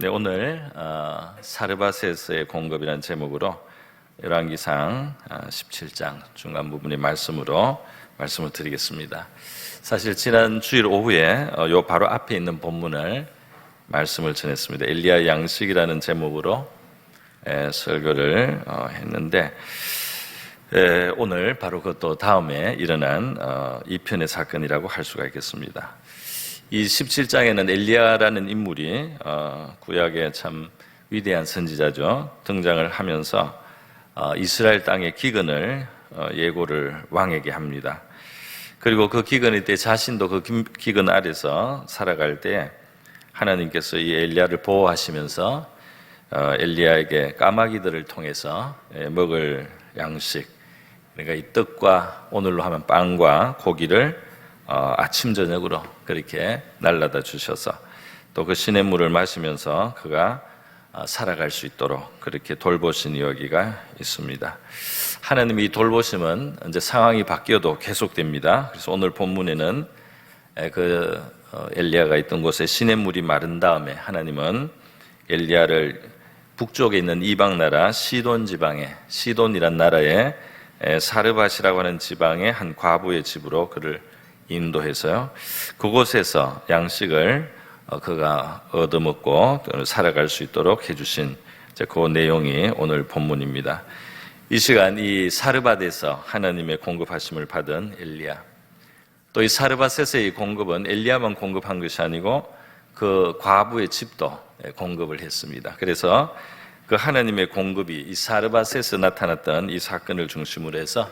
네, 오늘 사르밧에서의 공급이라는 제목으로 열왕기상 17장 중간 부분의 말씀으로 말씀을 드리겠습니다. 사실 지난 주일 오후에 요 바로 앞에 있는 본문을 말씀을 전했습니다. 엘리야 양식이라는 제목으로 설교를 했는데 오늘 바로 그것도 다음에 일어난 2편의 사건이라고 할 수가 있겠습니다. 이 17장에는 엘리야라는 인물이 구약의 참 위대한 선지자죠. 등장을 하면서 이스라엘 땅의 기근을 예고를 왕에게 합니다. 그리고 그 기근일 때 자신도 그 기근 아래서 살아갈 때 하나님께서 이 엘리야를 보호하시면서 엘리야에게 까마귀들을 통해서 먹을 양식, 그러니까 이 떡과 오늘로 하면 빵과 고기를 아침 저녁으로 그렇게 날라다 주셔서 또 그 시냇물을 마시면서 그가 살아갈 수 있도록 그렇게 돌보신 이야기가 있습니다. 하나님의 이 돌보심은 이제 상황이 바뀌어도 계속됩니다. 그래서 오늘 본문에는 엘리야가 있던 곳에 시냇물이 마른 다음에 하나님은 엘리야를 북쪽에 있는 이방 나라 시돈 지방에, 시돈이란 나라의 사르밧이라고 하는 지방의 한 과부의 집으로 그를 인도해서요, 그곳에서 양식을 그가 얻어먹고 살아갈 수 있도록 해주신 그 내용이 오늘 본문입니다. 이 시간 이 사르밧에서 하나님의 공급하심을 받은 엘리야, 또 이 사르밧에서의 공급은 엘리야만 공급한 것이 아니고 그 과부의 집도 공급을 했습니다. 그래서 그 하나님의 공급이 이 사르밧에서 나타났던 이 사건을 중심으로 해서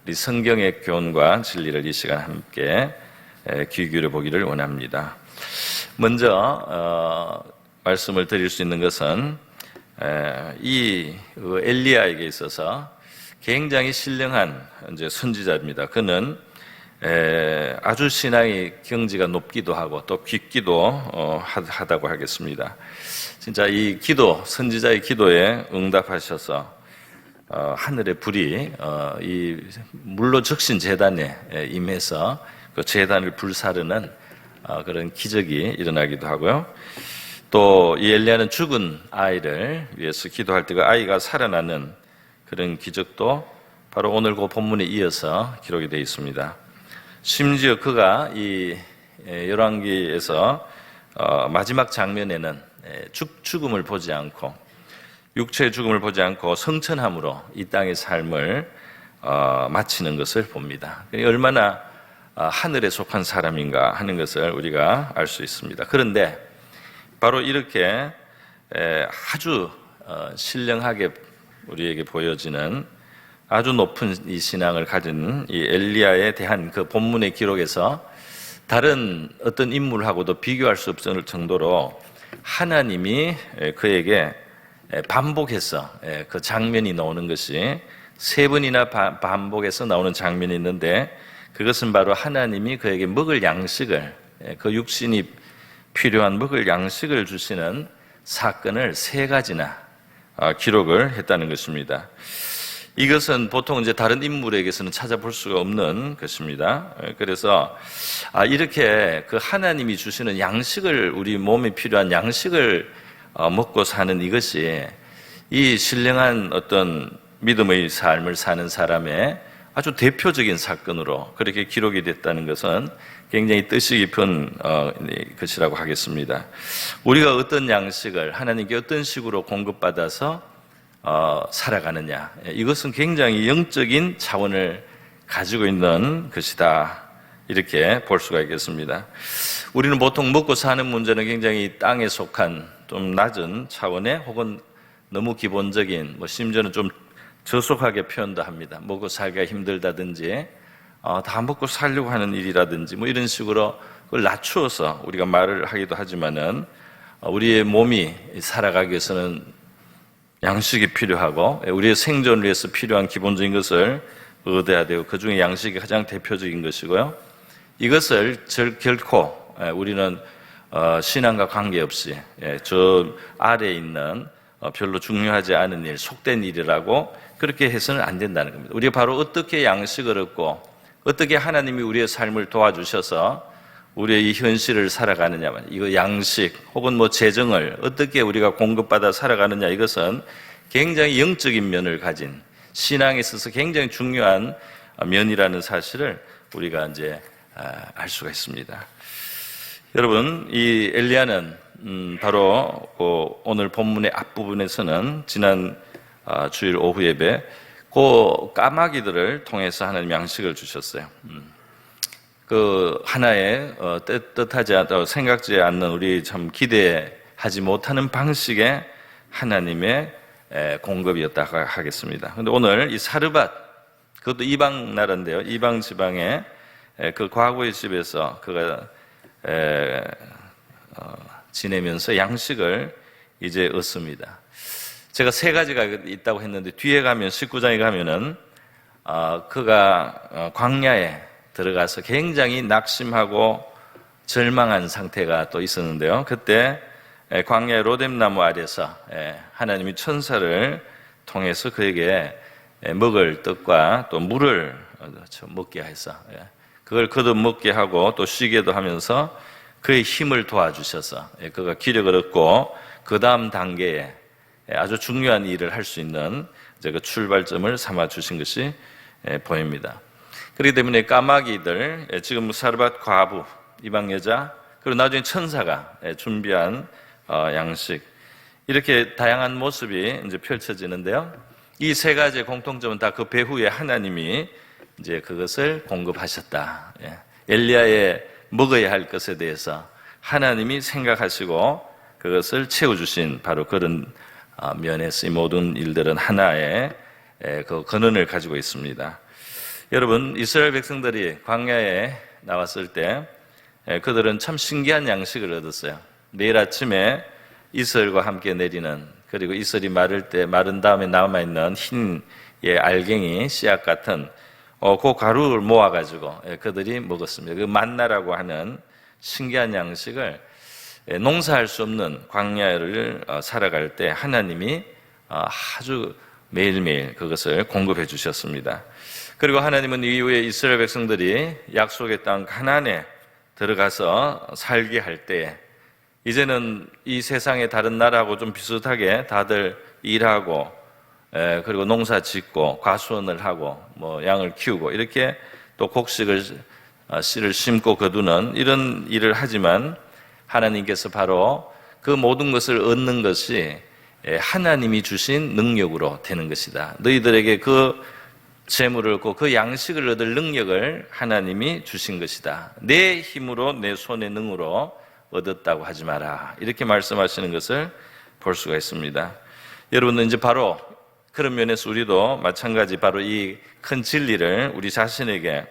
우리 성경의 교훈과 진리를 이 시간 함께 귀 기울여 보기를 원합니다. 먼저 말씀을 드릴 수 있는 것은 이 엘리야에게 있어서 굉장히 신령한 이제 선지자입니다. 그는 아주 신앙의 경지가 높기도 하고 또 깊기도 하다고 하겠습니다. 진짜 이 기도, 선지자의 기도에 응답하셔서 하늘의 불이 이 물로 적신 제단에 임해서 그 제단을 불사르는 그런 기적이 일어나기도 하고요. 또 이 엘리야는 죽은 아이를 위해서 기도할 때 그 아이가 살아나는 그런 기적도 바로 오늘 그 본문에 이어서 기록이 되어 있습니다. 심지어 그가 이 열왕기에서 마지막 장면에는 죽음을 보지 않고, 육체의 죽음을 보지 않고 성천함으로 이 땅의 삶을 마치는 것을 봅니다. 얼마나 하늘에 속한 사람인가 하는 것을 우리가 알 수 있습니다. 그런데 바로 이렇게 아주 신령하게 우리에게 보여지는 아주 높은 이 신앙을 가진 이 엘리야에 대한 그 본문의 기록에서 다른 어떤 인물하고도 비교할 수 없을 정도로 하나님이 그에게 반복해서 그 장면이 나오는 것이 세 번이나 반복해서 나오는 장면이 있는데, 그것은 바로 하나님이 그에게 먹을 양식을, 그 육신이 필요한 먹을 양식을 주시는 사건을 세 가지나 기록을 했다는 것입니다. 이것은 보통 이제 다른 인물에게서는 찾아볼 수가 없는 것입니다. 그래서 이렇게 그 하나님이 주시는 양식을, 우리 몸에 필요한 양식을 먹고 사는 이것이 이 신령한 어떤 믿음의 삶을 사는 사람의 아주 대표적인 사건으로 그렇게 기록이 됐다는 것은 굉장히 뜻이 깊은 것이라고 하겠습니다. 우리가 어떤 양식을 하나님께 어떤 식으로 공급받아서 살아가느냐, 이것은 굉장히 영적인 차원을 가지고 있는 것이다, 이렇게 볼 수가 있겠습니다. 우리는 보통 먹고 사는 문제는 굉장히 땅에 속한 좀 낮은 차원의, 혹은 너무 기본적인, 심지어는 좀 저속하게 표현도 합니다. 먹고 살기가 힘들다든지 다 먹고 살려고 하는 일이라든지 이런 식으로 그걸 낮추어서 우리가 말을 하기도 하지만은 우리의 몸이 살아가기 위해서는 양식이 필요하고 우리의 생존을 위해서 필요한 기본적인 것을 얻어야 되고, 그 중에 양식이 가장 대표적인 것이고요. 이것을 결코 우리는 신앙과 관계없이 저 아래에 있는 별로 중요하지 않은 일, 속된 일이라고 그렇게 해서는 안 된다는 겁니다. 우리가 바로 어떻게 양식을 얻고 어떻게 하나님이 우리의 삶을 도와주셔서 우리의 이 현실을 살아가느냐, 이거 양식 혹은 뭐 재정을 어떻게 우리가 공급받아 살아가느냐, 이것은 굉장히 영적인 면을 가진 신앙에 있어서 굉장히 중요한 면이라는 사실을 우리가 이제 알 수가 있습니다. 여러분, 이 엘리야는 바로 오늘 본문의 앞부분에서는 지난 주일 오후 예배 그 까마귀들을 통해서 하나님 양식을 주셨어요. 그 하나의 뜻하지 않고 생각지 않는, 우리 참 기대하지 못하는 방식의 하나님의 공급이었다고 하겠습니다. 그런데 오늘 이 사르밧, 그것도 이방 나라인데요, 이방 지방의 그 과거의 집에서 그가 지내면서 양식을 이제 얻습니다. 제가 세 가지가 있다고 했는데 뒤에 가면 19장에 가면은 그가 광야에 들어가서 굉장히 낙심하고 절망한 상태가 또 있었는데요. 그때 광야의 로뎀나무 아래서 하나님이 천사를 통해서 그에게 먹을 떡과 또 물을 먹게 해서 그걸 거듭 먹게 하고 또 쉬게도 하면서 그의 힘을 도와주셔서 그가 기력을 얻고 그 다음 단계에 아주 중요한 일을 할 수 있는 그 출발점을 삼아 주신 것이 보입니다. 그렇기 때문에 까마귀들, 지금 사르밧 과부, 이방 여자, 그리고 나중에 천사가 준비한 양식, 이렇게 다양한 모습이 이제 펼쳐지는데요. 이 세 가지의 공통점은 다 그 배후에 하나님이 이제 그것을 공급하셨다. 엘리야의 먹어야 할 것에 대해서 하나님이 생각하시고 그것을 채워주신 바로 그런 면에서 이 모든 일들은 하나의 그 근원을 가지고 있습니다. 여러분, 이스라엘 백성들이 광야에 나왔을 때 그들은 참 신기한 양식을 얻었어요. 매일 아침에 이슬과 함께 내리는, 그리고 이슬이 마른 다음에 남아있는 흰 알갱이 씨앗 같은 그 가루를 모아가지고 그들이 먹었습니다. 그 만나라고 하는 신기한 양식을 농사할 수 없는 광야를 살아갈 때 하나님이 아주 매일매일 그것을 공급해 주셨습니다. 그리고 하나님은 이후에 이스라엘 백성들이 약속의 땅 가나안에 들어가서 살게 할 때 이제는 이 세상의 다른 나라하고 좀 비슷하게 다들 일하고 그리고 농사 짓고 과수원을 하고 뭐 양을 키우고 이렇게 또 곡식을 씨를 심고 거두는 이런 일을 하지만 하나님께서 바로 그 모든 것을 얻는 것이 하나님이 주신 능력으로 되는 것이다. 너희들에게 그 재물을 얻고 그 양식을 얻을 능력을 하나님이 주신 것이다. 내 힘으로 내 손의 능으로 얻었다고 하지 마라. 이렇게 말씀하시는 것을 볼 수가 있습니다. 여러분은 이제 바로 그런 면에서 우리도 마찬가지 바로 이 큰 진리를 우리 자신에게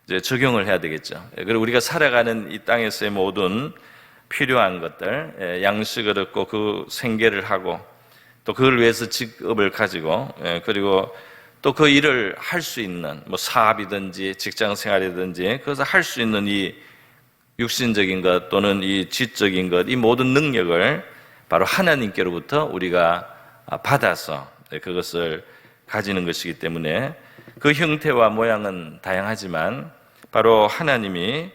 이제 적용을 해야 되겠죠. 그리고 우리가 살아가는 이 땅에서의 모든 필요한 것들, 양식을 얻고 그 생계를 하고 또 그걸 위해서 직업을 가지고 그리고 또 그 일을 할 수 있는 뭐 사업이든지 직장 생활이든지 그것을 할 수 있는 이 육신적인 것 또는 이 지적인 것, 이 모든 능력을 바로 하나님께로부터 우리가 받아서 그것을 가지는 것이기 때문에 그 형태와 모양은 다양하지만 바로 하나님이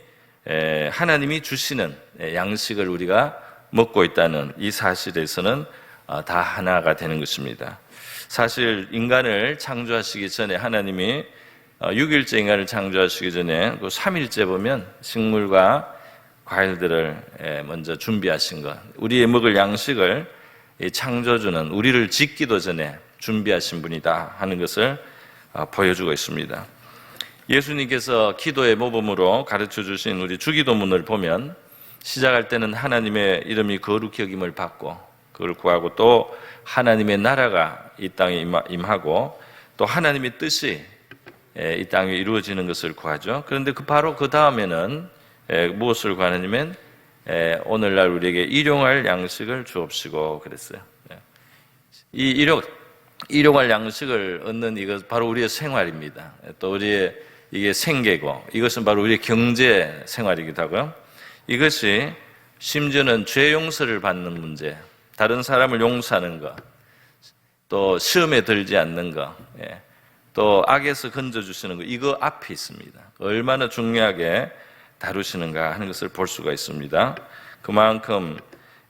주시는 양식을 우리가 먹고 있다는 이 사실에서는 다 하나가 되는 것입니다. 사실 인간을 창조하시기 전에 하나님이 6일째 인간을 창조하시기 전에 그 3일째 보면 식물과 과일들을 먼저 준비하신 것, 우리의 먹을 양식을 창조주는 우리를 짓기도 전에 준비하신 분이다 하는 것을 보여주고 있습니다. 예수님께서 기도의 모범으로 가르쳐 주신 우리 주기도문을 보면 시작할 때는 하나님의 이름이 거룩히 여김을 받고 그걸 구하고 또 하나님의 나라가 이 땅에 임하고 또 하나님의 뜻이 이 땅에 이루어지는 것을 구하죠. 그런데 바로 그 다음에는 무엇을 구하느냐면 오늘날 우리에게 일용할 양식을 주옵시고 그랬어요. 이 일용할 양식을 얻는 이것 바로 우리의 생활입니다. 또 우리의 이게 생계고 이것은 바로 우리의 경제 생활이기도 하고요. 이것이 심지어는 죄 용서를 받는 문제, 다른 사람을 용서하는 것, 또 시험에 들지 않는 것, 또 악에서 건져주시는 것, 이거 앞에 있습니다. 얼마나 중요하게 다루시는가 하는 것을 볼 수가 있습니다. 그만큼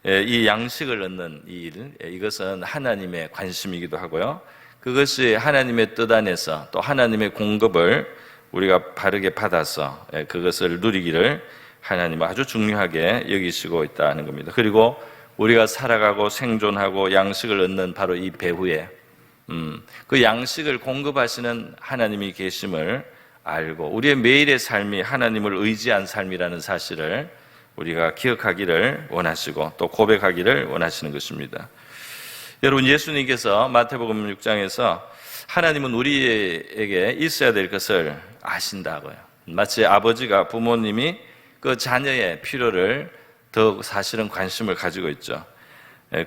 이 양식을 얻는 일, 이것은 하나님의 관심이기도 하고요. 그것이 하나님의 뜻 안에서 또 하나님의 공급을 우리가 바르게 받아서 그것을 누리기를 하나님은 아주 중요하게 여기시고 있다는 겁니다. 그리고 우리가 살아가고 생존하고 양식을 얻는 바로 이 배후에 그 양식을 공급하시는 하나님이 계심을 알고 우리의 매일의 삶이 하나님을 의지한 삶이라는 사실을 우리가 기억하기를 원하시고 또 고백하기를 원하시는 것입니다. 여러분, 예수님께서 마태복음 6장에서 하나님은 우리에게 있어야 될 것을 아신다고요. 마치 아버지가, 부모님이 그 자녀의 필요를 더 사실은 관심을 가지고 있죠.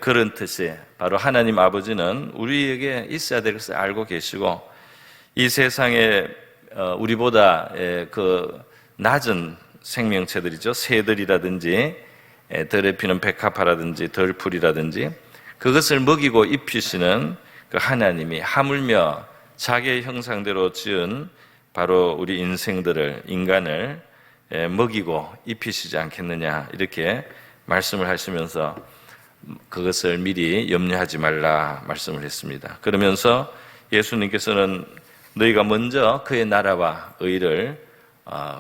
그런 뜻이 바로 하나님 아버지는 우리에게 있어야 될 것을 알고 계시고 이 세상에 우리보다 그 낮은 생명체들이죠. 새들이라든지 덜에 피는 백합화라든지 덜풀이라든지 그것을 먹이고 입히시는 그 하나님이 하물며 자기의 형상대로 지은 바로 우리 인간을 먹이고 입히시지 않겠느냐 이렇게 말씀을 하시면서 그것을 미리 염려하지 말라 말씀을 했습니다. 그러면서 예수님께서는 너희가 먼저 그의 나라와 의를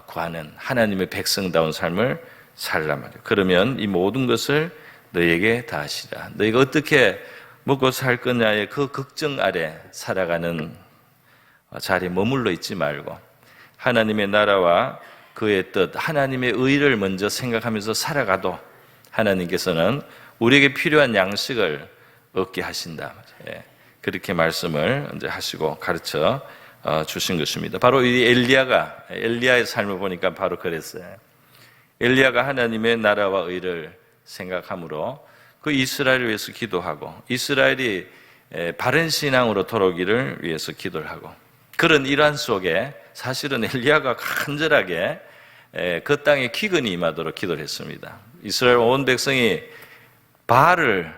구하는 하나님의 백성다운 삶을 살라 말이에요. 그러면 이 모든 것을 너희에게 다 하시라. 너희가 어떻게 먹고 살 거냐의 그 걱정 아래 살아가는 자리에 머물러 있지 말고 하나님의 나라와 그의 뜻, 하나님의 의를 먼저 생각하면서 살아가도 하나님께서는 우리에게 필요한 양식을 얻게 하신다. 그렇게 말씀을 이제 하시고 가르쳐 주신 것입니다. 바로 이 엘리야의 삶을 보니까 바로 그랬어요. 엘리야가 하나님의 나라와 의를 생각함으로 그 이스라엘을 위해서 기도하고 이스라엘이 바른 신앙으로 돌아오기를 위해서 기도를 하고 그런 일환 속에 사실은 엘리야가 간절하게 그 땅에 기근이 임하도록 기도를 했습니다. 이스라엘 온 백성이 바알을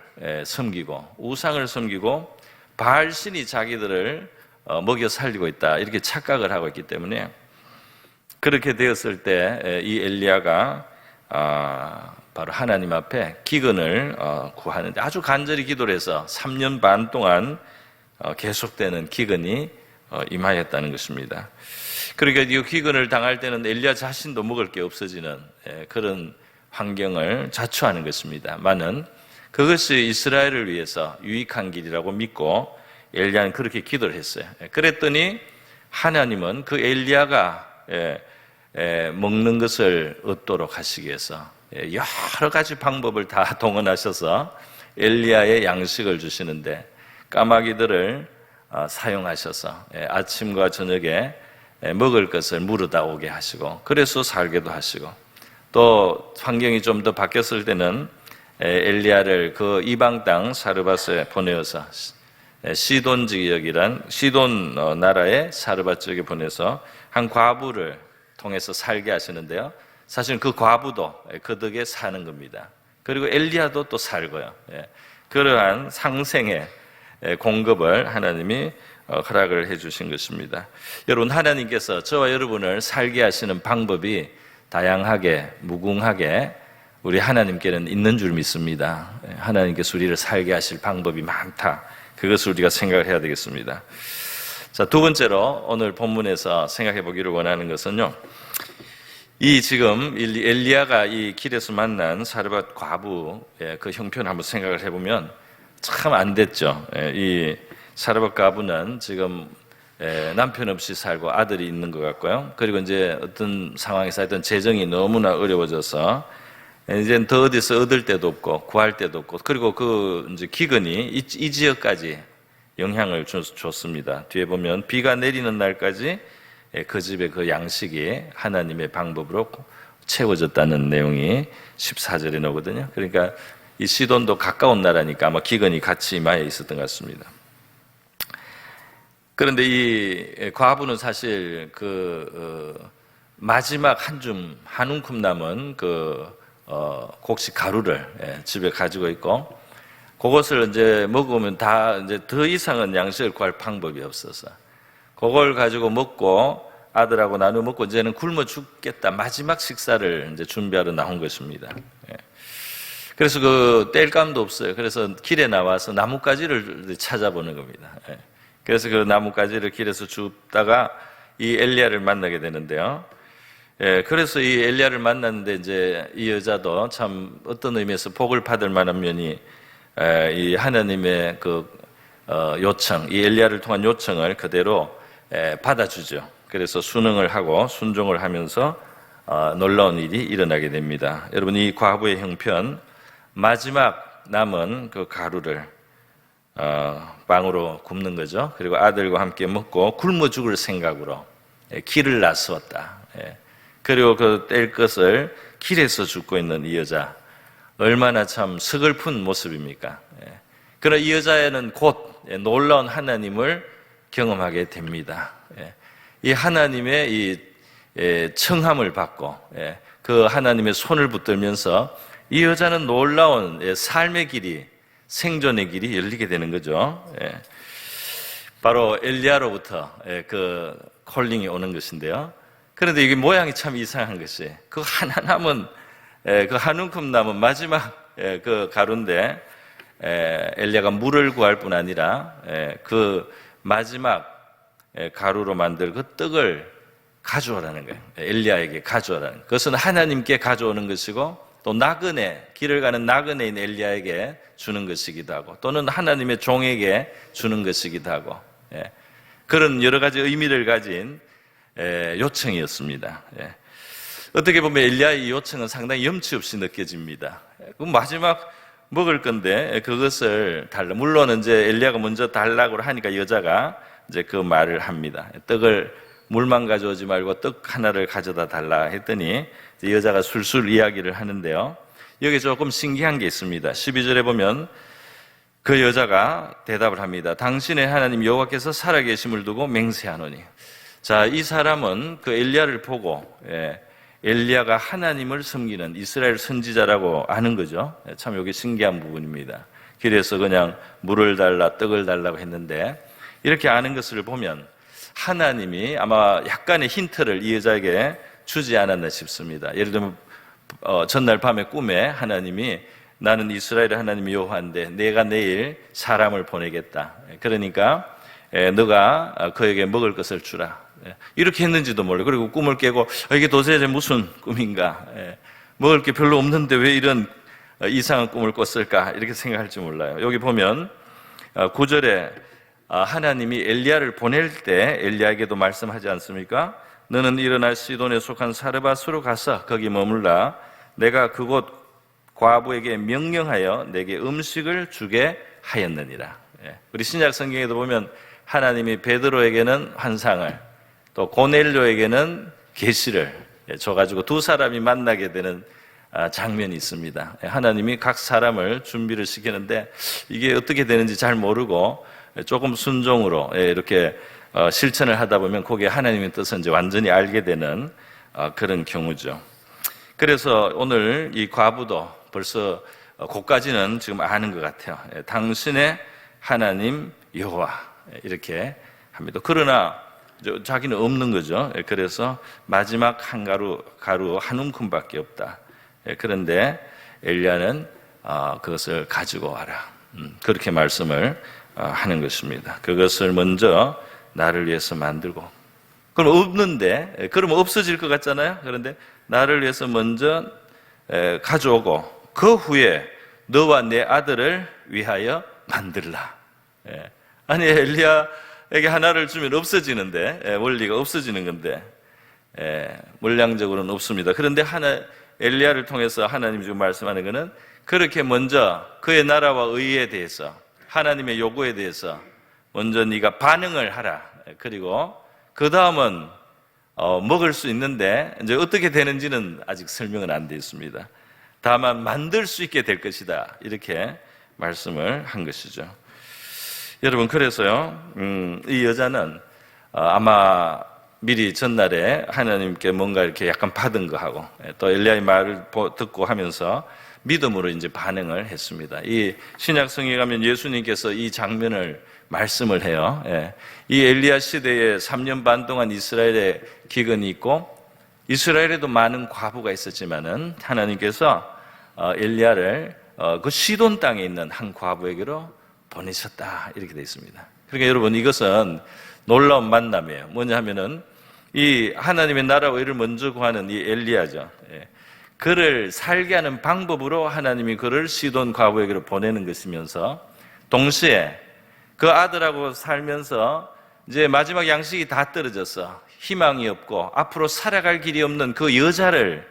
섬기고 우상을 섬기고 바알 신이 자기들을 먹여 살리고 있다 이렇게 착각을 하고 있기 때문에 그렇게 되었을 때 이 엘리야가 바로 하나님 앞에 기근을 구하는데 아주 간절히 기도를 해서 3년 반 동안 계속되는 기근이 임하였다는 것입니다. 그러니까 이 기근을 당할 때는 엘리야 자신도 먹을 게 없어지는 그런 환경을 자초하는 것입니다만은 그것이 이스라엘을 위해서 유익한 길이라고 믿고 엘리야는 그렇게 기도를 했어요. 그랬더니 하나님은 그 엘리야가 먹는 것을 얻도록 하시기 위해서 여러 가지 방법을 다 동원하셔서 엘리야의 양식을 주시는데 까마귀들을 사용하셔서 아침과 저녁에 먹을 것을 물어다 오게 하시고 그래서 살게도 하시고 또 환경이 좀 더 바뀌었을 때는 엘리야를 그 이방 땅 사르밧에 보내어서 시돈 지역이란 시돈 나라의 사르밧 지역에 보내서 한 과부를 통해서 살게 하시는데요. 사실 그 과부도 그 덕에 사는 겁니다. 그리고 엘리야도 또 살고요. 그러한 상생의 공급을 하나님이 허락을 해주신 것입니다. 여러분, 하나님께서 저와 여러분을 살게 하시는 방법이 다양하게 무궁하게 우리 하나님께는 있는 줄 믿습니다. 하나님께서 우리를 살게 하실 방법이 많다. 그것을 우리가 생각을 해야 되겠습니다. 자, 두 번째로 오늘 본문에서 생각해 보기를 원하는 것은요. 이 지금 엘리야가 이 길에서 만난 사르밧 과부의 그 형편을 한번 생각을 해보면 참 안 됐죠. 이 사르밧 과부는 지금 남편 없이 살고 아들이 있는 것 같고요. 그리고 이제 어떤 상황에서 하여튼 재정이 너무나 어려워져서 이제 더 어디서 얻을 데도 없고 구할 데도 없고 그리고 그 이제 기근이 이 지역까지 영향을 줬습니다. 뒤에 보면 비가 내리는 날까지 그 집의 그 양식이 하나님의 방법으로 채워졌다는 내용이 14절에 나오거든요. 그러니까 이 시돈도 가까운 나라니까 아마 기근이 같이 임하여 있었던 것 같습니다. 그런데 이 과부는 사실 그 마지막 한 움큼 남은 곡식 가루를 집에 가지고 있고 그것을 이제 먹으면 다 이제 더 이상은 양식을 구할 방법이 없어서 그걸 가지고 먹고 아들하고 나눠 먹고 이제는 굶어 죽겠다. 마지막 식사를 이제 준비하러 나온 것입니다. 예. 그래서 그 뗄감도 없어요. 그래서 길에 나와서 나뭇가지를 찾아보는 겁니다. 예. 그래서 그 나뭇가지를 길에서 줍다가 이 엘리야를 만나게 되는데요. 예, 그래서 이 엘리야를 만났는데 이제 이 여자도 참 어떤 의미에서 복을 받을 만한 면이 이 하나님의 그 요청, 이 엘리야를 통한 요청을 그대로 받아주죠. 그래서 순응을 하고 순종을 하면서 놀라운 일이 일어나게 됩니다. 여러분, 이 과부의 형편, 마지막 남은 그 가루를 빵으로 굽는 거죠. 그리고 아들과 함께 먹고 굶어 죽을 생각으로 길을 나서었다. 그리고 그 뗄 것을 길에서 죽고 있는 이 여자, 얼마나 참 서글픈 모습입니까? 그러나 이 여자애는 곧 놀라운 하나님을 경험하게 됩니다. 이 하나님의 이 청함을 받고 그 하나님의 손을 붙들면서 이 여자는 놀라운 삶의 길이, 생존의 길이 열리게 되는 거죠. 바로 엘리야로부터 그 콜링이 오는 것인데요. 그런데 이게 모양이 참 이상한 것이, 그 하나 남은 그 한 움큼 남은 마지막 그 가루인데 엘리야가 물을 구할 뿐 아니라 그 마지막 가루로 만들 그 떡을 가져오라는 거예요. 엘리야에게 가져오라는 거예요. 그것은 하나님께 가져오는 것이고 또 나그네, 길을 가는 나그네인 엘리야에게 주는 것이기도 하고 또는 하나님의 종에게 주는 것이기도 하고 그런 여러 가지 의미를 가진 요청이었습니다. 어떻게 보면 엘리야의 이 요청은 상당히 염치 없이 느껴집니다. 마지막 먹을 건데 그것을 달라. 물론 이제 엘리야가 먼저 달라고 하니까 여자가 이제 그 말을 합니다. 떡을 물만 가져오지 말고 떡 하나를 가져다 달라 했더니 여자가 술술 이야기를 하는데요. 여기 조금 신기한 게 있습니다. 12절에 보면 그 여자가 대답을 합니다. 당신의 하나님 여호와께서 살아계심을 두고 맹세하노니. 자, 이 사람은 그 엘리야를 보고 엘리야가 하나님을 섬기는 이스라엘 선지자라고 아는 거죠. 참 여기 신기한 부분입니다. 길에서 그냥 물을 달라 떡을 달라고 했는데 이렇게 아는 것을 보면 하나님이 아마 약간의 힌트를 이 여자에게 주지 않았나 싶습니다. 예를 들면 전날 밤에 꿈에 하나님이 나는 이스라엘의 하나님 여호와인데 내가 내일 사람을 보내겠다. 그러니까 너가 그에게 먹을 것을 주라. 이렇게 했는지도 몰라요. 그리고 꿈을 깨고 이게 도대체 무슨 꿈인가? 먹을 게 별로 없는데 왜 이런 이상한 꿈을 꿨을까? 이렇게 생각할지 몰라요. 여기 보면 9절에 하나님이 엘리야를 보낼 때 엘리야에게도 말씀하지 않습니까? 너는 일어나 시돈에 속한 사르밧으로 가서 거기 머물라. 내가 그곳 과부에게 명령하여 내게 음식을 주게 하였느니라. 우리 신약 성경에도 보면 하나님이 베드로에게는 환상을 또 고넬료에게는 계시를 줘가지고 두 사람이 만나게 되는 장면이 있습니다. 하나님이 각 사람을 준비를 시키는데 이게 어떻게 되는지 잘 모르고 조금 순종으로 이렇게 실천을 하다 보면 거기에 하나님의 뜻을 이제 완전히 알게 되는 그런 경우죠. 그래서 오늘 이 과부도 벌써 그까지는 지금 아는 것 같아요. 당신의 하나님 여호와 이렇게 합니다. 그러나 자기는 없는 거죠. 그래서 마지막 한 가루 한 움큼밖에 없다. 그런데 엘리야는 그것을 가지고 와라. 그렇게 말씀을 하는 것입니다. 그것을 먼저 나를 위해서 만들고, 그럼 없는데, 그러면 없어질 것 같잖아요. 그런데 나를 위해서 먼저 가져오고 그 후에 너와 내 아들을 위하여 만들라. 아니 엘리야에게 하나를 주면 없어지는데 원리가 없어지는 건데 물량적으로는 없습니다. 그런데 엘리야를 통해서 하나님이 지금 말씀하는 것은 그렇게 먼저 그의 나라와 의에 대해서 하나님의 요구에 대해서 먼저 네가 반응을 하라. 그리고 그 다음은 먹을 수 있는데 이제 어떻게 되는지는 아직 설명은 안 되어 있습니다. 다만 만들 수 있게 될 것이다. 이렇게 말씀을 한 것이죠. 여러분, 그래서요, 이 여자는 아마 미리 전날에 하나님께 뭔가 이렇게 약간 받은 거 하고 또 엘리야의 말을 듣고 하면서 믿음으로 이제 반응을 했습니다. 이 신약 성경에 가면 예수님께서 이 장면을 말씀을 해요. 예. 이 엘리야 시대에 3년 반 동안 이스라엘에 기근이 있고 이스라엘에도 많은 과부가 있었지만은 하나님께서 엘리야를 그 시돈 땅에 있는 한 과부에게로 보내셨다 이렇게 되어 있습니다. 그러니까 여러분 이것은 놀라운 만남이에요. 뭐냐 하면은 이 하나님의 나라와 의를 먼저 구하는 이 엘리야죠. 예. 그를 살게 하는 방법으로 하나님이 그를 시돈 과부에게로 보내는 것이면서 동시에 그 아들하고 살면서 이제 마지막 양식이 다 떨어져서 희망이 없고 앞으로 살아갈 길이 없는 그 여자를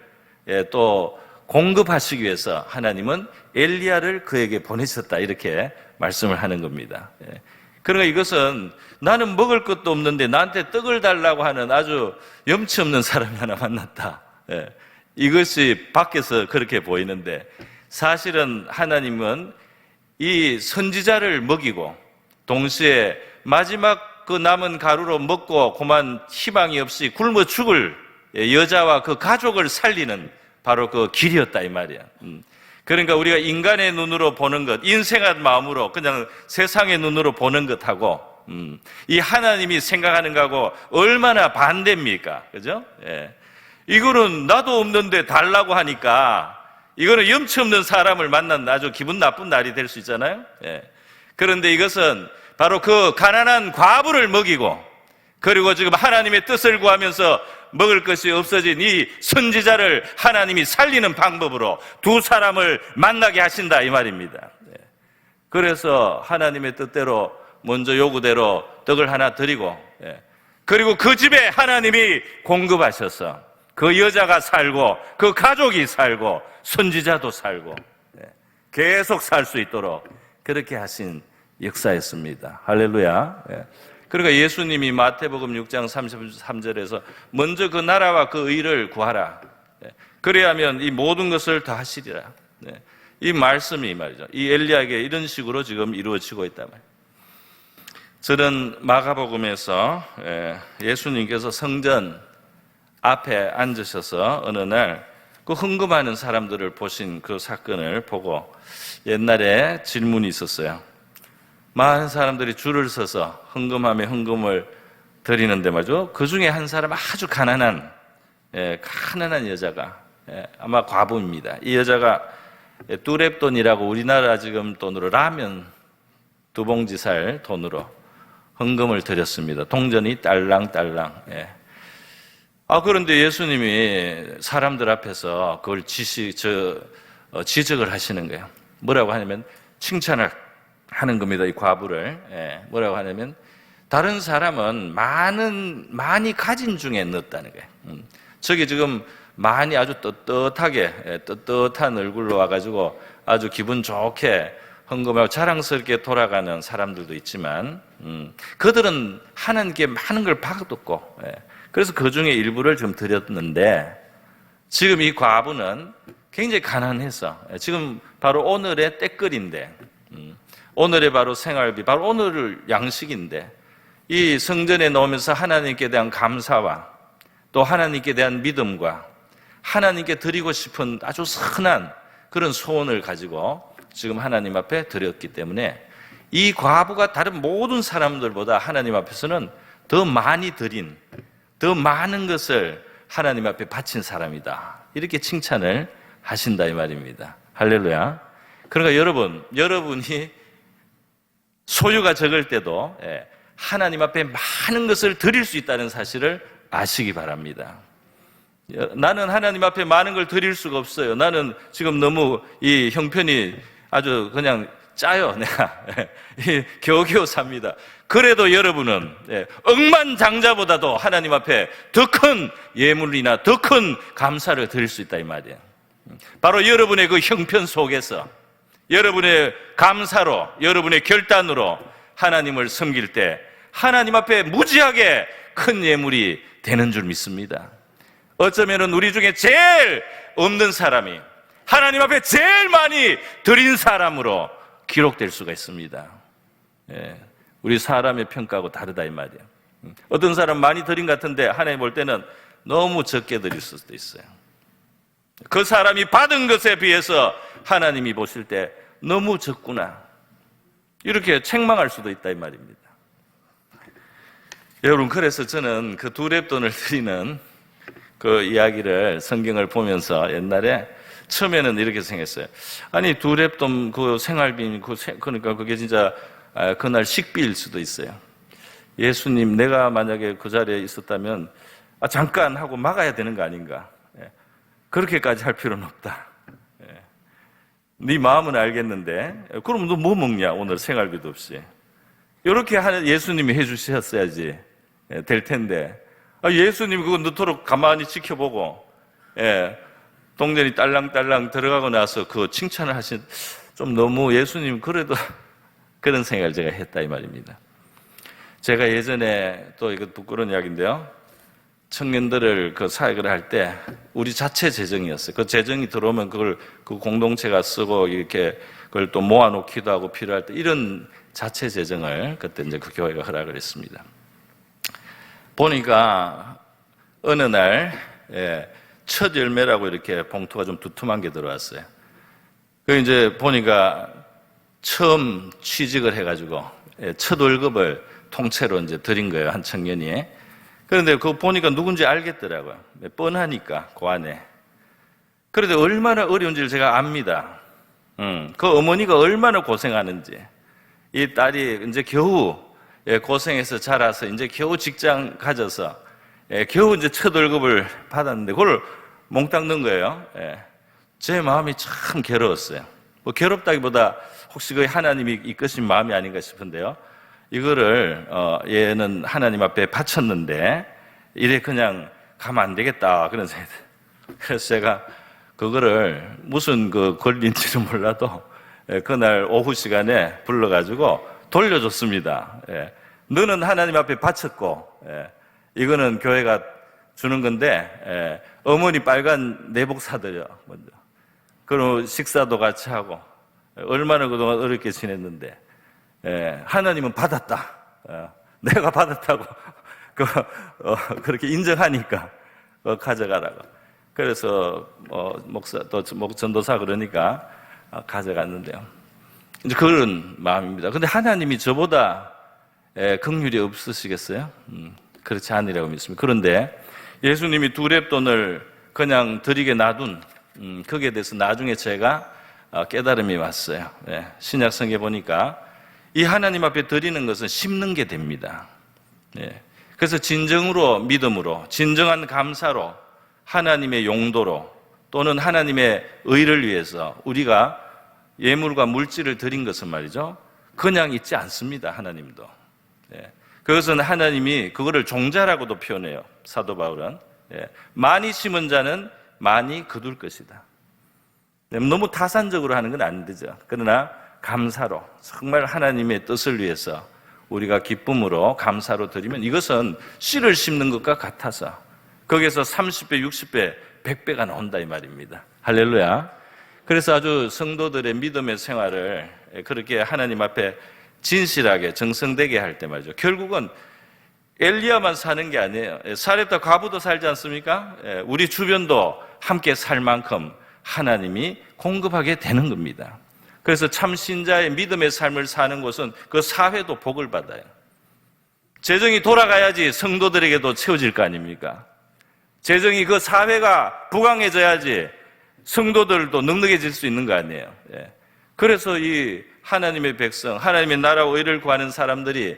또 공급하시기 위해서 하나님은 엘리야를 그에게 보내셨다 이렇게 말씀을 하는 겁니다. 그러니까 이것은 나는 먹을 것도 없는데 나한테 떡을 달라고 하는 아주 염치 없는 사람이 하나 만났다. 이것이 밖에서 그렇게 보이는데 사실은 하나님은 이 선지자를 먹이고 동시에 마지막 그 남은 가루로 먹고 그만 희망이 없이 굶어 죽을 여자와 그 가족을 살리는 바로 그 길이었다 이 말이야. 그러니까 우리가 인간의 눈으로 보는 것, 인생한 마음으로 그냥 세상의 눈으로 보는 것하고 이 하나님이 생각하는 거하고 얼마나 반대입니까? 그죠? 예. 이거는 나도 없는데 달라고 하니까 이거는 염치 없는 사람을 만난 아주 기분 나쁜 날이 될 수 있잖아요. 예. 그런데 이것은 바로 그 가난한 과부를 먹이고 그리고 지금 하나님의 뜻을 구하면서 먹을 것이 없어진 이 선지자를 하나님이 살리는 방법으로 두 사람을 만나게 하신다 이 말입니다. 그래서 하나님의 뜻대로 먼저 요구대로 떡을 하나 드리고 그리고 그 집에 하나님이 공급하셔서 그 여자가 살고 그 가족이 살고 선지자도 살고 계속 살 수 있도록 그렇게 하신 역사였습니다. 할렐루야. 그러니까 예수님이 마태복음 6장 33절에서 먼저 그 나라와 그 의를 구하라. 그래야면 이 모든 것을 다 하시리라. 이 말씀이 이 말이죠. 이 엘리야에게 이런 식으로 지금 이루어지고 있단 말이에요. 저는 마가복음에서 예수님께서 성전 앞에 앉으셔서 어느 날 그 헌금하는 사람들을 보신 그 사건을 보고 옛날에 질문이 있었어요. 많은 사람들이 줄을 서서 헌금하며 헌금을 드리는데 말이죠. 그 중에 한 사람 아주 가난한 여자가 아마 과부입니다. 이 여자가 뚜렙돈이라고 우리나라 지금 돈으로 라면 2봉지 살 돈으로 헌금을 드렸습니다. 동전이 딸랑딸랑. 그런데 예수님이 사람들 앞에서 그걸 지적을 하시는 거예요. 뭐라고 하냐면 칭찬을 하는 겁니다. 이 과부를. 뭐라고 하냐면 다른 사람은 많이 가진 중에 넣었다는 거예요. 저기 지금 많이 아주 떳떳한 얼굴로 와가지고 아주 기분 좋게 헌금하고 자랑스럽게 돌아가는 사람들도 있지만 그들은 하나님께 많은 걸 받았고 그래서 그 중에 일부를 좀 드렸는데 지금 이 과부는 굉장히 가난해서 지금 바로 오늘의 때거리인데 오늘의 바로 생활비, 바로 오늘 양식인데 이 성전에 넣으면서 하나님께 대한 감사와 또 하나님께 대한 믿음과 하나님께 드리고 싶은 아주 선한 그런 소원을 가지고 지금 하나님 앞에 드렸기 때문에 이 과부가 다른 모든 사람들보다 하나님 앞에서는 더 많이 드린, 더 많은 것을 하나님 앞에 바친 사람이다. 이렇게 칭찬을 하신다 이 말입니다. 할렐루야. 그러니까 여러분이 소유가 적을 때도 하나님 앞에 많은 것을 드릴 수 있다는 사실을 아시기 바랍니다. 나는 하나님 앞에 많은 걸 드릴 수가 없어요. 나는 지금 너무 이 형편이 아주 그냥 짜요. 내가 겨우겨우 삽니다. 그래도 여러분은 억만장자보다도 하나님 앞에 더 큰 예물이나 더 큰 감사를 드릴 수 있다 이 말이에요. 바로 여러분의 그 형편 속에서 여러분의 감사로 여러분의 결단으로 하나님을 섬길 때 하나님 앞에 무지하게 큰 예물이 되는 줄 믿습니다. 어쩌면은 우리 중에 제일 없는 사람이 하나님 앞에 제일 많이 드린 사람으로 기록될 수가 있습니다. 우리 사람의 평가하고 다르다 이 말이에요. 어떤 사람 많이 드린 것 같은데 하나님 볼 때는 너무 적게 드릴 수도 있어요. 그 사람이 받은 것에 비해서 하나님이 보실 때 너무 적구나, 이렇게 책망할 수도 있다 이 말입니다. 여러분, 그래서 저는 그 두 렙돈을 드리는 그 이야기를 성경을 보면서 옛날에 처음에는 이렇게 생각했어요. 아니, 두 렙돈 그 생활비, 그러니까 그게 진짜 그날 식비일 수도 있어요. 예수님, 내가 만약에 그 자리에 있었다면 잠깐 하고 막아야 되는 거 아닌가. 그렇게까지 할 필요는 없다. 네 마음은 알겠는데 그럼 너 뭐 먹냐, 오늘 생활비도 없이. 이렇게 하는 예수님이 해주셨어야지 될 텐데, 예수님이 그거 넣도록 가만히 지켜보고 동전이 딸랑딸랑 들어가고 나서 그 칭찬을 하신, 좀 너무 예수님 그래도 그런 생각을 제가 했다 이 말입니다. 제가 예전에 또 이거 부끄러운 이야기인데요, 청년들을 그 사역을 할 때 우리 자체 재정이었어요. 그 재정이 들어오면 그걸 그 공동체가 쓰고 이렇게 그걸 또 모아놓기도 하고 필요할 때 이런 자체 재정을 그때 이제 그 교회가 허락을 했습니다. 보니까 어느 날 첫 열매라고 이렇게 봉투가 좀 두툼한 게 들어왔어요. 그 이제 보니까 처음 취직을 해가지고 첫 월급을 통째로 이제 드린 거예요, 한 청년이. 그런데 그거 보니까 누군지 알겠더라고요. 뻔하니까, 그 안에. 그런데 얼마나 어려운지를 제가 압니다. 그 어머니가 얼마나 고생하는지. 이 딸이 이제 겨우 고생해서 자라서 이제 겨우 직장 가져서 겨우 이제 첫 월급을 받았는데 그걸 몽땅 넣은 거예요. 제 마음이 참 괴로웠어요. 뭐 괴롭다기보다 혹시 그 하나님이 이끄신 마음이 아닌가 싶은데요. 이거를 얘는 하나님 앞에 바쳤는데 이래 그냥 가면 안 되겠다, 그런 생각이 들어요. 그래서 제가 그거를 무슨 그 권리인지는 몰라도 그날 오후 시간에 불러가지고 돌려줬습니다. 너는 하나님 앞에 바쳤고 이거는 교회가 주는 건데 어머니 빨간 내복 사드려 먼저. 그리고 식사도 같이 하고 얼마나 그동안 어렵게 지냈는데 하나님은 받았다. 내가 받았다고 그렇게 인정하니까 가져가라고. 그래서 목사 또 전도사 그러니까 가져갔는데요. 이제 그런 마음입니다. 근데 하나님이 저보다 긍휼이 없으시겠어요? 그렇지 않으리라고 믿습니다. 그런데 예수님이 두 렙돈을 그냥 드리게 놔둔 거기에 대해서 나중에 제가 깨달음이 왔어요. 신약 성경에 보니까 이 하나님 앞에 드리는 것은 심는 게 됩니다. 그래서 진정으로 믿음으로, 진정한 감사로, 하나님의 용도로 또는 하나님의 의를 위해서 우리가 예물과 물질을 드린 것은 말이죠, 그냥 있지 않습니다. 하나님도. 그것은 하나님이 그거를 종자라고도 표현해요. 사도 바울은. 많이 심은 자는 많이 거둘 것이다. 너무 타산적으로 하는 건 안 되죠. 그러나 감사로, 정말 하나님의 뜻을 위해서 우리가 기쁨으로 감사로 드리면 이것은 씨를 심는 것과 같아서 거기에서 30배, 60배, 100배가 나온다 이 말입니다. 할렐루야. 그래서 아주 성도들의 믿음의 생활을 그렇게 하나님 앞에 진실하게 정성되게 할 때 말이죠, 결국은 엘리야만 사는 게 아니에요. 사렙다 과부도 살지 않습니까? 우리 주변도 함께 살 만큼 하나님이 공급하게 되는 겁니다. 그래서 참 신자의 믿음의 삶을 사는 곳은 그 사회도 복을 받아요. 재정이 돌아가야지 성도들에게도 채워질 거 아닙니까? 재정이, 그 사회가 부강해져야지 성도들도 넉넉해질 수 있는 거 아니에요. 그래서 이 하나님의 백성, 하나님의 나라와 의를 구하는 사람들이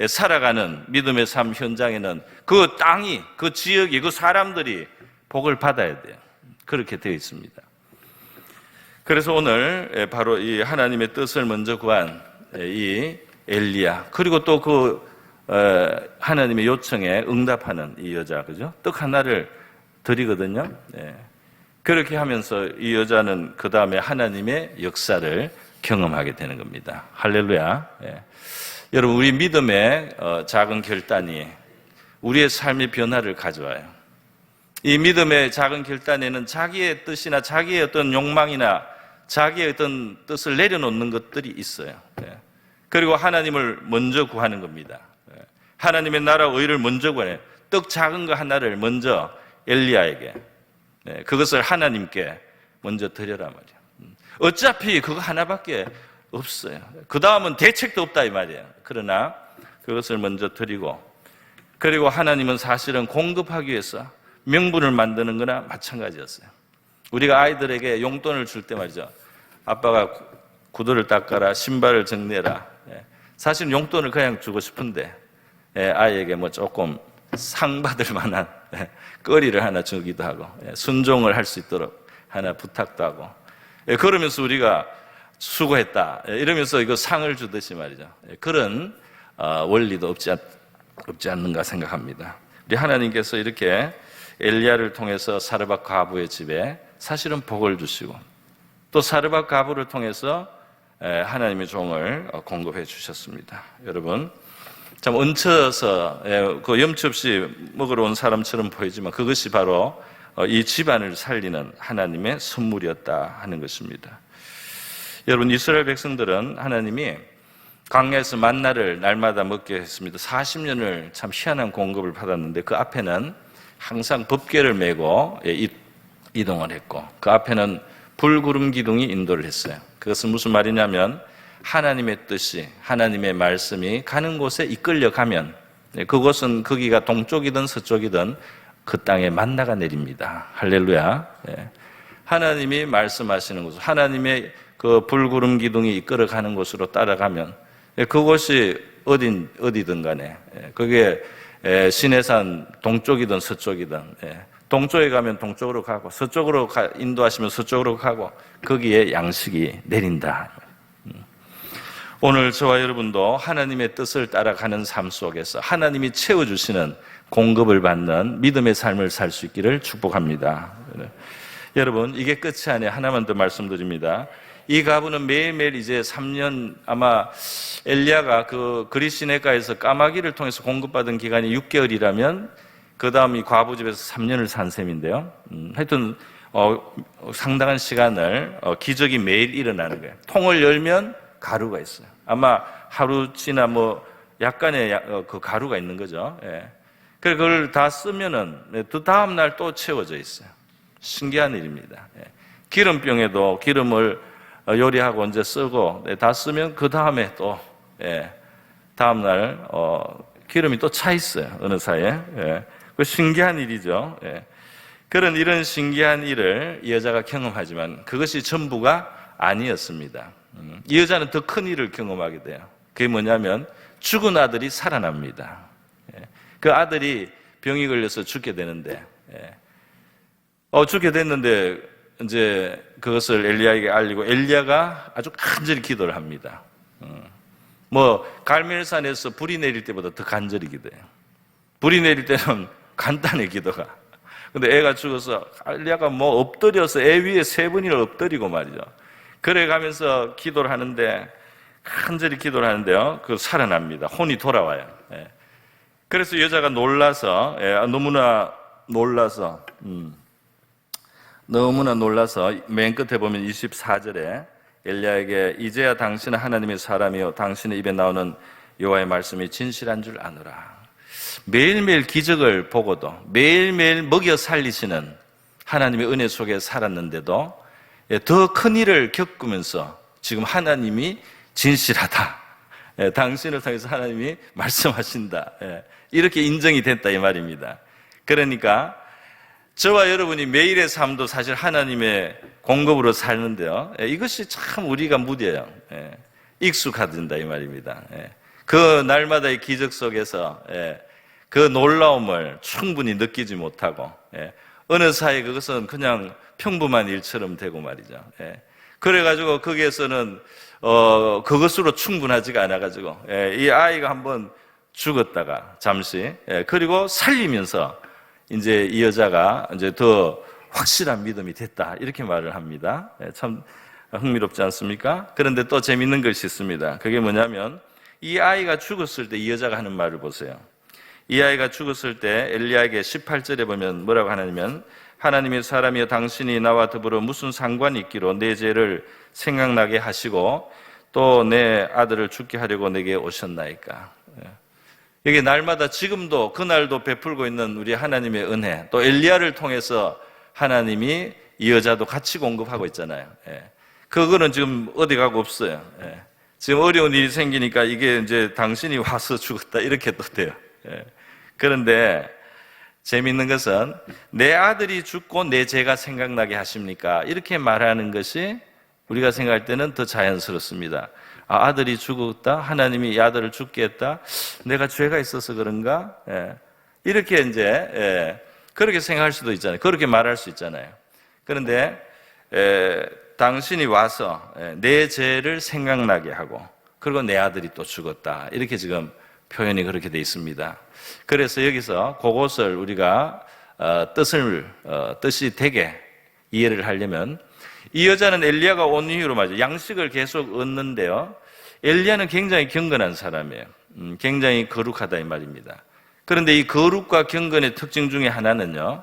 살아가는 믿음의 삶 현장에는 그 땅이, 그 지역이, 그 사람들이 복을 받아야 돼요. 그렇게 되어 있습니다. 그래서 오늘 바로 이 하나님의 뜻을 먼저 구한 이 엘리야, 그리고 또 그 하나님의 요청에 응답하는 이 여자, 그죠? 떡 하나를 드리거든요. 그렇게 하면서 이 여자는 그 다음에 하나님의 역사를 경험하게 되는 겁니다. 할렐루야. 여러분, 우리 믿음의 작은 결단이 우리의 삶의 변화를 가져와요. 이 믿음의 작은 결단에는 자기의 뜻이나 자기의 어떤 욕망이나 자기의 어떤 뜻을 내려놓는 것들이 있어요. 그리고 하나님을 먼저 구하는 겁니다. 하나님의 나라 의를 먼저 구하는, 떡 작은 거 하나를 먼저 엘리야에게, 그것을 하나님께 먼저 드려라 말이야. 어차피 그거 하나밖에 없어요. 그 다음은 대책도 없다 이 말이에요. 그러나 그것을 먼저 드리고, 그리고 하나님은 사실은 공급하기 위해서 명분을 만드는 거나 마찬가지였어요. 우리가 아이들에게 용돈을 줄 때 말이죠. 아빠가 구두를 닦아라, 신발을 정리해라. 사실 용돈을 그냥 주고 싶은데 아이에게 뭐 조금 상 받을 만한 거리를 하나 주기도 하고, 순종을 할 수 있도록 하나 부탁도 하고, 그러면서 우리가 수고했다 이러면서 이거 상을 주듯이 말이죠. 그런 원리도 없지 않는가 생각합니다. 우리 하나님께서 이렇게 엘리야를 통해서 사르밧 과부의 집에 사실은 복을 주시고, 또 사르밧 과부를 통해서 하나님의 종을 공급해 주셨습니다. 여러분, 참 얹혀서 그 염치 없이 먹으러 온 사람처럼 보이지만 그것이 바로 이 집안을 살리는 하나님의 선물이었다 하는 것입니다. 여러분, 이스라엘 백성들은 하나님이 광야에서 만나를 날마다 먹게 했습니다. 40년을 참 희한한 공급을 받았는데 그 앞에는 항상 법궤를 메고 이동을 했고, 그 앞에는 불구름 기둥이 인도를 했어요. 그것은 무슨 말이냐면 하나님의 뜻이, 하나님의 말씀이 가는 곳에 이끌려가면 그곳은 거기가 동쪽이든 서쪽이든 그 땅에 만나가 내립니다. 할렐루야. 하나님이 말씀하시는 곳, 하나님의 그 불구름 기둥이 이끌어가는 곳으로 따라가면 그곳이 어디든 간에, 그게 시내산 동쪽이든 서쪽이든, 동쪽에 가면 동쪽으로 가고 서쪽으로 인도하시면 서쪽으로 가고 거기에 양식이 내린다. 오늘 저와 여러분도 하나님의 뜻을 따라가는 삶 속에서 하나님이 채워주시는 공급을 받는 믿음의 삶을 살 수 있기를 축복합니다. 여러분, 이게 끝이 아니에요. 하나만 더 말씀드립니다. 이 과부는 매일매일 이제 3년, 아마 엘리야가 그 그리시네가에서 까마귀를 통해서 공급받은 기간이 6개월이라면 그 다음 이 과부 집에서 3년을 산 셈인데요. 하여튼 상당한 시간을 기적이 매일 일어나는 거예요. 통을 열면 가루가 있어요. 아마 하루치나 뭐 약간의 그 가루가 있는 거죠. 그걸 다 쓰면은 또 다음 날 또 채워져 있어요. 신기한 일입니다. 기름병에도 기름을 요리하고 이제 쓰고 다 쓰면 그 다음에 또 다음 날 기름이 또 차 있어요. 어느 사이에. 그 신기한 일이죠. 그런 이런 신기한 일을 이 여자가 경험하지만 그것이 전부가 아니었습니다. 이 여자는 더 큰 일을 경험하게 돼요. 그게 뭐냐면 죽은 아들이 살아납니다. 그 아들이 병이 걸려서 죽게 되는데, 죽게 됐는데 이제 그것을 엘리야에게 알리고 엘리야가 아주 간절히 기도를 합니다. 뭐 갈멜산에서 불이 내릴 때보다 더 간절히 기도해요. 불이 내릴 때는 간단해 기도가. 근데 애가 죽어서 엘리야가 뭐 엎드려서 애 위에 3번이나 엎드리고 말이죠. 그래 가면서 기도를 하는데, 간절히 기도를 하는데요, 그 살아납니다. 혼이 돌아와요. 그래서 여자가 놀라서, 너무나 놀라서 맨 끝에 보면 24절에 엘리야에게 이제야 당신은 하나님의 사람이요 당신의 입에 나오는 여호와의 말씀이 진실한 줄 아노라. 매일매일 기적을 보고도 매일매일 먹여 살리시는 하나님의 은혜 속에 살았는데도 더 큰 일을 겪으면서 지금 하나님이 진실하다, 당신을 통해서 하나님이 말씀하신다, 이렇게 인정이 됐다 이 말입니다. 그러니까 저와 여러분이 매일의 삶도 사실 하나님의 공급으로 살는데요, 이것이 참 우리가 무뎌요. 익숙해진다 이 말입니다. 그 날마다의 기적 속에서 그 놀라움을 충분히 느끼지 못하고 어느 사이 그것은 그냥 평범한 일처럼 되고 말이죠. 그래가지고 거기에서는 그것으로 충분하지가 않아가지고 이 아이가 한번 죽었다가 잠시 그리고 살리면서 이제 이 여자가 이제 더 확실한 믿음이 됐다 이렇게 말을 합니다. 참 흥미롭지 않습니까? 그런데 또 재밌는 것이 있습니다. 그게 뭐냐면 이 아이가 죽었을 때 이 여자가 하는 말을 보세요. 이 아이가 죽었을 때 엘리야에게 18절에 보면 뭐라고 하냐면 하나님의 사람이여 당신이 나와 더불어 무슨 상관이 있기로 내 죄를 생각나게 하시고 또 내 아들을 죽게 하려고 내게 오셨나이까. 여기 날마다 지금도 그날도 베풀고 있는 우리 하나님의 은혜, 또 엘리야를 통해서 하나님이 이 여자도 같이 공급하고 있잖아요. 그거는 지금 어디 가고 없어요. 예. 지금 어려운 일이 생기니까 이게 이제 당신이 와서 죽었다 이렇게 또 돼요. 예. 그런데 재미있는 것은 내 아들이 죽고 내 죄가 생각나게 하십니까? 이렇게 말하는 것이 우리가 생각할 때는 더 자연스럽습니다. 아들이 죽었다? 하나님이 이 아들을 죽게 했다? 내가 죄가 있어서 그런가? 예. 이렇게 이제 그렇게 생각할 수도 있잖아요. 그렇게 말할 수 있잖아요. 그런데 당신이 와서 내 죄를 생각나게 하고 그리고 내 아들이 또 죽었다. 이렇게 지금 표현이 그렇게 돼 있습니다. 그래서 여기서 그것을 우리가 뜻이 되게 이해를 하려면 이 여자는 엘리야가 온 이후로 말이죠. 양식을 계속 얻는데요. 엘리야는 굉장히 경건한 사람이에요. 굉장히 거룩하다 이 말입니다. 그런데 이 거룩과 경건의 특징 중에 하나는요.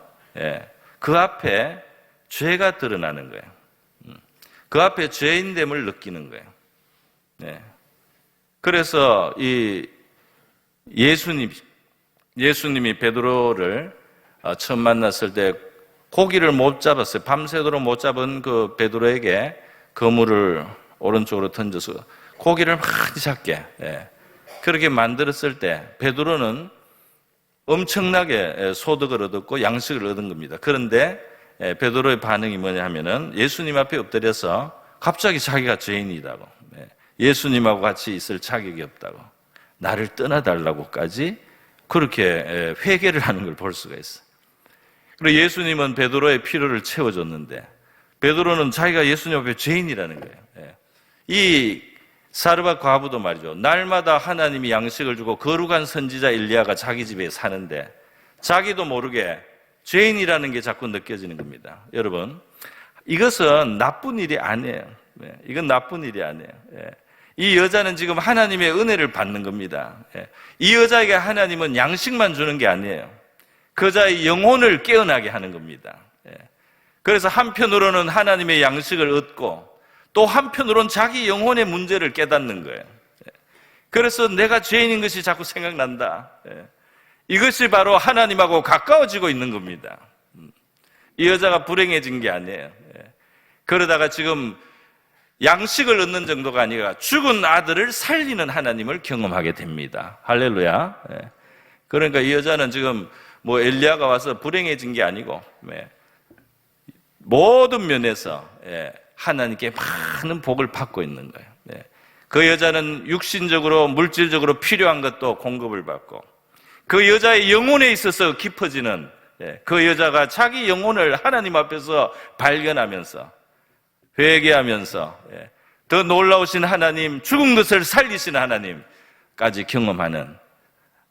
그 앞에 죄가 드러나는 거예요. 그 앞에 죄인됨을 느끼는 거예요. 그래서 이 예수님이 베드로를 처음 만났을 때 고기를 못 잡았어요. 밤새도록 못 잡은 그 베드로에게 그물을 오른쪽으로 던져서 고기를 많이 잡게 그렇게 만들었을 때 베드로는 엄청나게 소득을 얻었고 양식을 얻은 겁니다. 그런데 베드로의 반응이 뭐냐 하면은 예수님 앞에 엎드려서 갑자기 자기가 죄인이라고 예수님하고 같이 있을 자격이 없다고 나를 떠나달라고까지 그렇게 회개를 하는 걸 볼 수가 있어요. 그리고 예수님은 베드로의 필요를 채워줬는데 베드로는 자기가 예수님 앞에 죄인이라는 거예요. 이 사르밧 과부도 말이죠. 날마다 하나님이 양식을 주고 거룩한 선지자 엘리야가 자기 집에 사는데 자기도 모르게 죄인이라는 게 자꾸 느껴지는 겁니다. 여러분, 이것은 나쁜 일이 아니에요. 이건 나쁜 일이 아니에요. 이 여자는 지금 하나님의 은혜를 받는 겁니다. 이 여자에게 하나님은 양식만 주는 게 아니에요. 그 여자의 영혼을 깨어나게 하는 겁니다. 그래서 한편으로는 하나님의 양식을 얻고 또 한편으로는 자기 영혼의 문제를 깨닫는 거예요. 그래서 내가 죄인인 것이 자꾸 생각난다. 이것이 바로 하나님하고 가까워지고 있는 겁니다. 이 여자가 불행해진 게 아니에요. 그러다가 지금 양식을 얻는 정도가 아니라 죽은 아들을 살리는 하나님을 경험하게 됩니다. 할렐루야. 그러니까 이 여자는 지금 뭐 엘리야가 와서 불행해진 게 아니고 모든 면에서 하나님께 많은 복을 받고 있는 거예요. 그 여자는 육신적으로 물질적으로 필요한 것도 공급을 받고 그 여자의 영혼에 있어서 깊어지는 그 여자가 자기 영혼을 하나님 앞에서 발견하면서 회개하면서 더 놀라우신 하나님, 죽은 것을 살리신 하나님까지 경험하는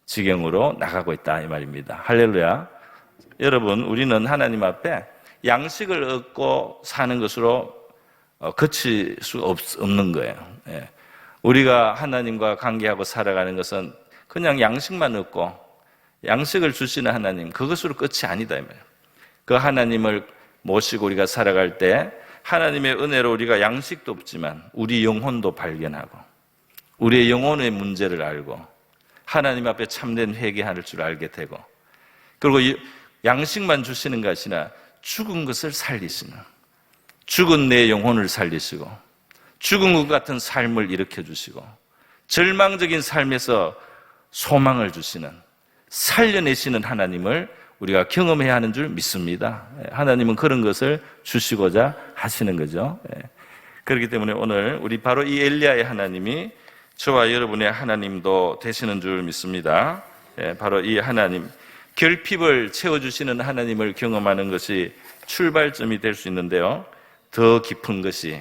지경으로 나가고 있다 이 말입니다. 할렐루야. 여러분, 우리는 하나님 앞에 양식을 얻고 사는 것으로 그칠 수 없는 거예요. 우리가 하나님과 관계하고 살아가는 것은 그냥 양식만 얻고 양식을 주시는 하나님, 그것으로 끝이 아니다 이 말이에요. 그 하나님을 모시고 우리가 살아갈 때 하나님의 은혜로 우리가 양식도 없지만 우리 영혼도 발견하고 우리의 영혼의 문제를 알고 하나님 앞에 참된 회개할 줄 알게 되고 그리고 양식만 주시는 것이 아니라 죽은 것을 살리시는 죽은 내 영혼을 살리시고 죽은 것 같은 삶을 일으켜주시고 절망적인 삶에서 소망을 주시는 살려내시는 하나님을 우리가 경험해야 하는 줄 믿습니다. 하나님은 그런 것을 주시고자 하시는 거죠. 그렇기 때문에 오늘 우리 바로 이 엘리야의 하나님이 저와 여러분의 하나님도 되시는 줄 믿습니다. 바로 이 하나님, 결핍을 채워주시는 하나님을 경험하는 것이 출발점이 될 수 있는데요. 더 깊은 것이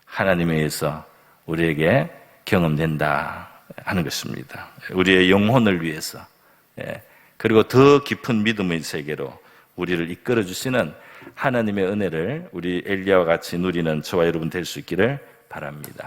하나님에 의해서 우리에게 경험된다 하는 것입니다. 우리의 영혼을 위해서 그리고 더 깊은 믿음의 세계로 우리를 이끌어 주시는 하나님의 은혜를 우리 엘리야와 같이 누리는 저와 여러분 될 수 있기를 바랍니다.